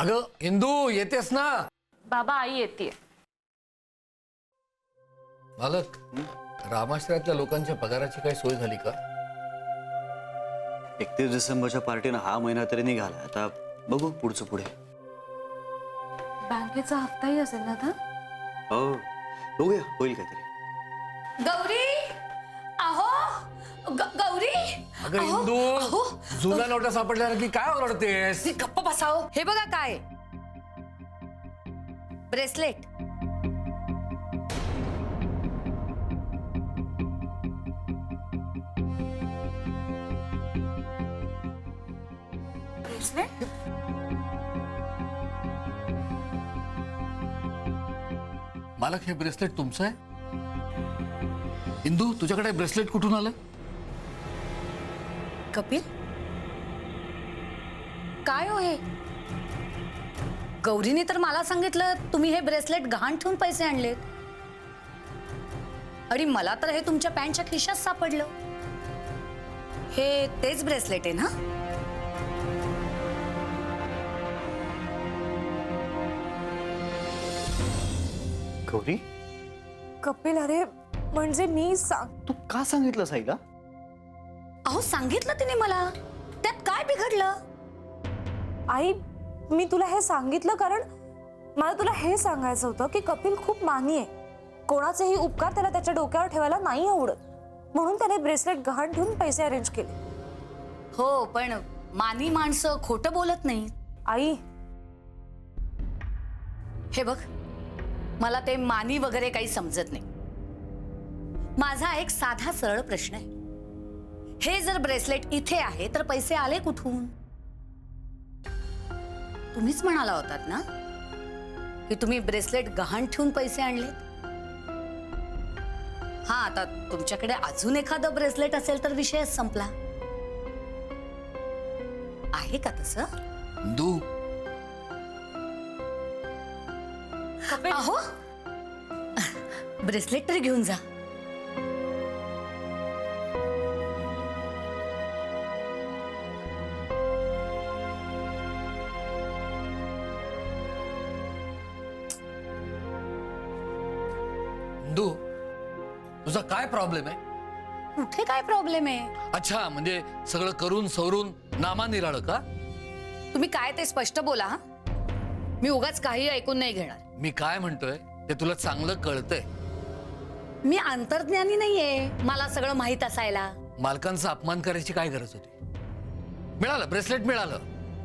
अगं इंदू येतेस ना? बाबा आई येते. मालक, रामाश्रयातल्या लोकांच्या पगाराची काही सोय झाली का? 31 डिसेंबरच्या पार्टीनं हा महिना तरी निघाला. आता बघू पुढचं पुढे. बँकेचा हप्ताही असेल ना आता? हो बघूया, होईल काहीतरी. गौरी अहो गौरी अगं इंदू, जुना नोटा सापडल्या की काय ओरडतेस? गप्प बसाओ. हे बघा काय ब्रेसलेट. ब्रेसलेट? मालक, हे ब्रेसलेट तुमचं आहे? इंदू, तुझ्याकडे ब्रेसलेट कुठून आलं? कपिल काय हो हे? गौरीने तर मला सांगितलं तुम्ही हे ब्रेसलेट गहाण ठेवून पैसे आणलेत आणि मला तर हे तुमच्या पॅन्टच्या खिशात सापडलं. हे तेच ब्रेसलेट आहे ना? गौरी, कपिल, अरे म्हणजे मी तू का सांगितलं साईला? अहो सांगितलं तिने मला. त्यात काय बिघडलं? आई, मी तुला हे सांगितलं कारण मला तुला हे सांगायचं होतं की कपिल खूप मानी आहे. कोणाचेही उपकार त्याला त्याच्या डोक्यावर ठेवायला नाही आवडत, म्हणून त्याने ब्रेसलेट गहाण ठेवून पैसे अरेंज केले. हो, पण मानी माणसं खोटं बोलत नाही. आई, हे बघ, मला ते मानी वगैरे काही समजत नाही. माझा एक साधा सरळ प्रश्न आहे. हे जर ब्रेसलेट इथे आहे तर पैसे आले कुठून? तुम्हीच म्हणाला होतात ना की तुम्ही ब्रेसलेट गहाण ठेवून पैसे आणलेत. हा, आता तुमच्याकडे अजून एखादं ब्रेसलेट असेल तर विषय संपला. आहे का तसं? इंदू, अहो, ब्रेसलेट तरी घेऊन जा. इंदू, तुझा काय प्रॉब्लेम आहे? कुठे काय प्रॉब्लेम आहे? अच्छा, म्हणजे सगळं करून सवरून नामा निराळ का? तुम्ही काय ते स्पष्ट बोला. हा, मी उगाच काही ऐकून नाही घेणार. मी काय म्हणतोय ते तुला चांगलं कळतंय. मी अंतर्ज्ञानी नाहीये, मला सगळं माहित असायला. मालकांचा अपमान करायची काय गरज होती? मिळालं, ब्रेसलेट मिळालं,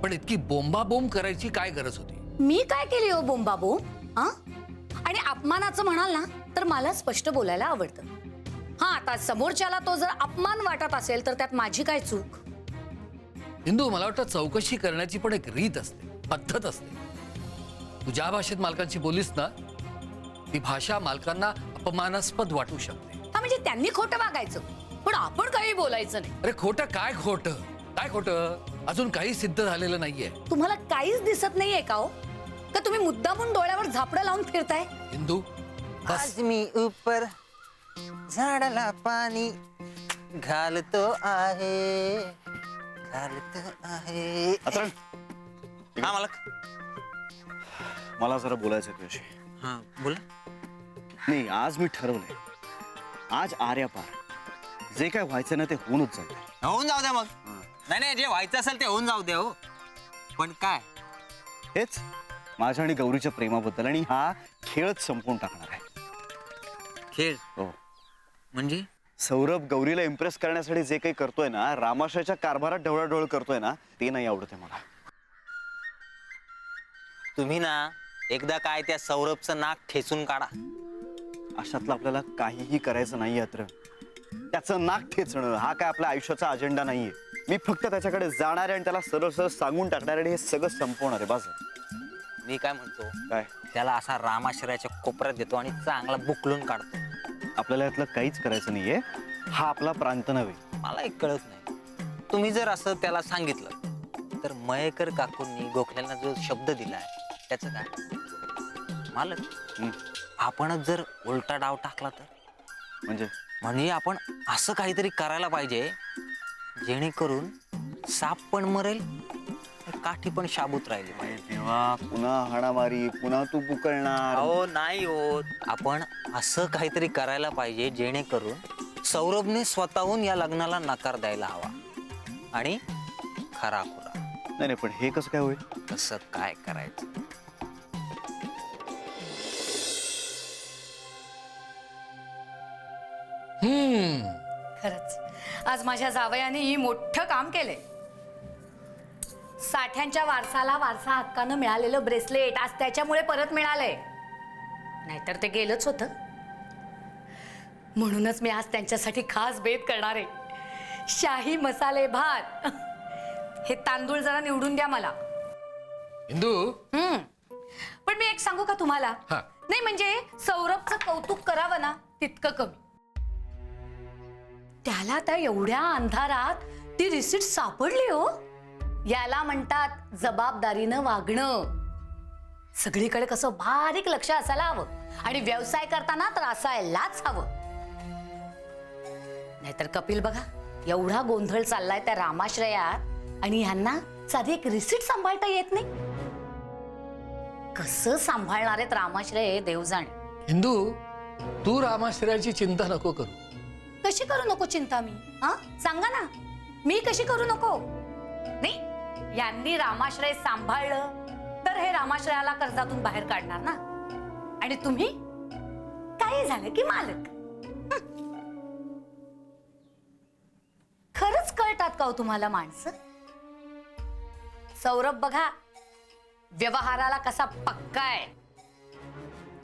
पण इतकी बोंबाबोंब करायची काय गरज होती? मी काय केली हो बोंबाबो? हा, आणि अपमानाचं म्हणाल ना तर मला स्पष्ट बोलायला आवडतं. हा, आता समोरच्याला तो जर अपमान वाटत असेल तर त्यात माझी काय चूक? इंदू, मला वाटतं चौकशी करण्याची पण एक रीत असते, पद्धत असते. तू ज्या भाषेत मालकांशी बोलीस ना, ती भाषा मालकांना अपमानास्पद वाटू शकते. हा, म्हणजे त्यांनी खोटं वागायचं पण आपण काही बोलायचं नाही. अरे खोटं काय खोटं? काय खोटं? अजून काही सिद्ध झालेलं नाहीये. तुम्हाला काहीच दिसत नाहीये का हो? का तुम्ही मुद्दामून डोळ्यावर झापडं लावून फिरताय? इंदू, बस. आज मी ऊपर झाडाला पाणी घालतो आहे, घालतो आहे. अतरण, हा मालक. मला जरा बोलायचं तुझ्याशी. हा बोला. नाही, आज मी ठरवलंय, आज आर्यापार जे काय व्हायचं ना ते होऊनच जाईल. होऊन जाऊ द्या मग. नाही नाही, जे व्हायचं असेल ते होऊन जाऊ द्या हो. पण काय? हेच माझ्या आणि गौरीच्या प्रेमाबद्दल, आणि हा खेळच संपवून टाकणार आहे. खेळ हो, म्हणजे? सौरभ गौरीला इम्प्रेस करण्यासाठी जे काही करतोय ना, रामाशयाच्या कारभारात ढवळाढवळ करतोय ना, ते नाही आवडत आहे मला. तुम्ही ना एकदा काय त्या सौरभचं नाक ठेचून काढा. अशातलं आपल्याला काहीही करायचं नाही अत्र. त्याचं नाक ठेचणं हा काय आपल्या आयुष्याचा अजेंडा नाहीये. मी फक्त त्याच्याकडे जाणार आहे आणि त्याला सरळ सरळ सांगून टाकणार आहे, हे सगळं संपवणार आहे. बस. मी काय म्हणतो, काय? त्याला असा रामाश्रयाच्या कोपऱ्यात देतो आणि चांगला बुकलून काढतो. आपल्याला यातलं काहीच करायचं नाहीये. हा आपला प्रांत नव्हे. मला एक कळत नाही, तुम्ही जर असं त्याला सांगितलं तर मयेकर काकूंनी गोखल्यांना जो शब्द दिलाय त्याचं काय? मालक, आपणच जर उलटा डाव टाकला तर? म्हणजे आपण असं काहीतरी करायला पाहिजे जेणेकरून साप पण मरेल हे काठी पण शाबूत राहिली पाहिजे. अरे देवा, पुन्हा हाणामारी, पुन्हा तू पुकळणार. अहो नाही होत. आपण असं काहीतरी करायला पाहिजे जेणेकरून सौरभने स्वतःहून या लग्नाला नकार द्यायला हवा आणि खरा खुरा नाही नाही, पण हे कसं काय होईल? कसं काय करायचं. खरंच आज माझ्या जावयाने ही मोठं काम केलंय. साठ्यांच्या वारसाला वारसा हक्कानं मिळालेलं ब्रेसलेट आज त्याच्यामुळे परत मिळालंय, नाहीतर ते गेलंच होतं. म्हणूनच मी आज त्यांच्यासाठी खास बेत करणार आहे. शाही मसाले भात. हे तांदूळ जरा निवडून द्या मला. इंदू, पण मी एक सांगू का तुम्हाला? हा. नाही म्हणजे सौरभचं कौतुक करावं ना तितकं कमी. त्याला त्या एवढ्या अंधारात ती रिसिट सापडली हो. याला म्हणतात जबाबदारीनं वागणं. सगळीकडे कसं बारीक लक्ष असायला हवं आणि व्यवसाय करताना तर असायलाच हवं. नाहीतर कपिल बघा एवढा गोंधळ चाललाय त्या रामाश्रयात आणि ह्यांना साधी एक रिसिट सांभाळता येत नाही. कसं सांभाळणार आहेत रामाश्रय देव जाणे. इंदू, तू रामाश्रयाची चिंता नको करू. कशी करू नको चिंता मी? हा सांगा ना, मी कशी करू नको? नाही, यांनी रामाश्रय सांभाळलं तर हे रामाश्रयाला कर्जातून बाहेर काढणार ना. आणि तुम्ही काही झालं की मालक. खरंच कळतात का हो तुम्हाला माणसं? सौरभ बघा व्यवहाराला कसा पक्का आहे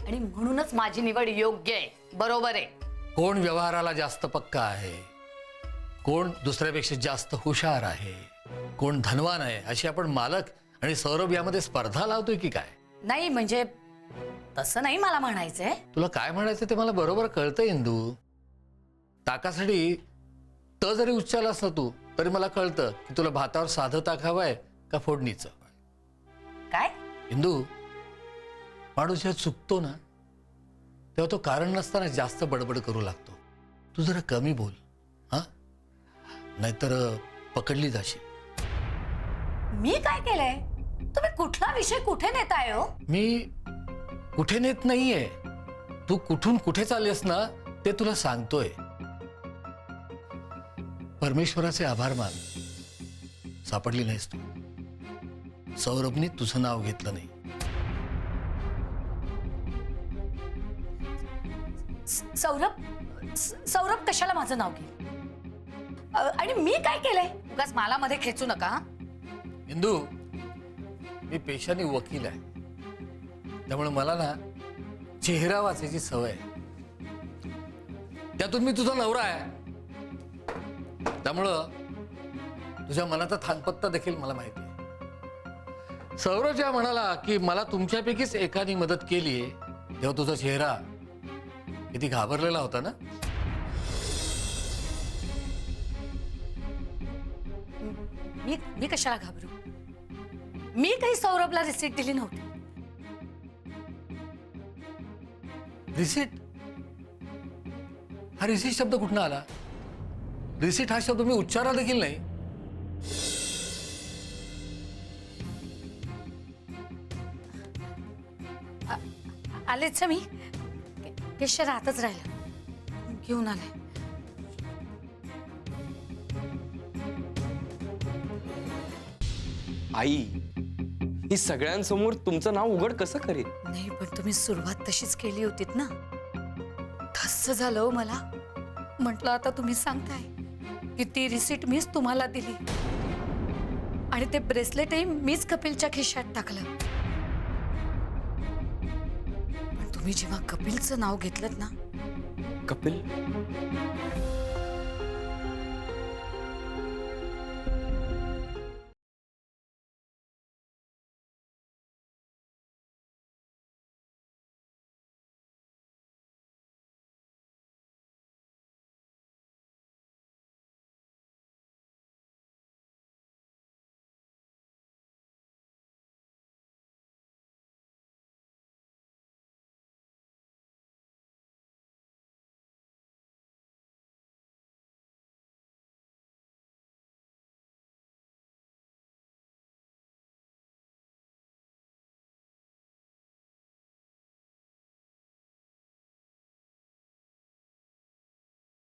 आणि म्हणूनच माझी निवड योग्य आहे, बरोबर आहे. कोण व्यवहाराला जास्त पक्का आहे, कोण दुसऱ्यापेक्षा जास्त हुशार आहे, कोण धनवान आहे, अशी आपण मालक आणि सौरभ यामध्ये स्पर्धा लावतोय की काय? नाही म्हणजे तसं नाही मला म्हणायचंय. तुला काय म्हणायचं ते मला बरोबर कळतंय इंदू. ताकासाठी त जरी उच्चारलास ना तू तरी मला कळतं की तुला भातावर साधं ताक हवंय का फोडणीचं. काय? इंदू, माणूस जेव्हा चुकतो ना तेव्हा तो कारण नसताना जास्त बडबड करू लागतो. तू जरा कमी बोल हा, नाहीतर पकडली जाशील. मी काय केलंय? तुम्ही कुठला विषय कुठे नेताय हो? मी कुठे नेत नाहीये. तू कुठून कुठे चाललेस ना ते तुला सांगतोय. परमेश्वराचे आभार मान, सापडली नाहीस तू. सौरभने तुझं नाव घेतलं नाही. सौरभ कशाला माझं नाव घेईल? आणि मी काय केलंय? उगाच मला मध्ये खेचू नका. इंदू, मी पेशाने वकील आहे, त्यामुळे मला ना चेहरा वाचायची सवय आहे. त्यातून मी तुझा नवरा आहे, त्यामुळं तुझ्या मनाचा थानपत्ता देखील मला माहिती आहे. सौरभ ज्या म्हणाला की मला तुमच्यापैकीच एकाने मदत केली तेव्हा तुझा चेहरा किती घाबरलेला होता ना. मी कशाला घाबरू? मी काही सौरभला रिसीट दिली नव्हती. रिसीट? हा रिसीट शब्द कुठनं आला? रिसीट हा शब्द मी उच्चारला देखील नाही. आलेच मी केशर राहतच राहिलं, घेऊन आले. आई, ही सगळ्यांसमोर तुमचं नाव उघड कसं करेल? नाही पण तुम्ही सुरुवात तशीच केली होतीत ना. धस्स झालं हो मला. म्हटलं आता तुम्ही सांगताय की ती रिसीट मीच तुम्हाला दिली आणि ते ब्रेसलेटही मीच कपिलच्या खिशात टाकलं. पण तुम्ही जेव्हा कपिलचं नाव घेतलं ना, कपिल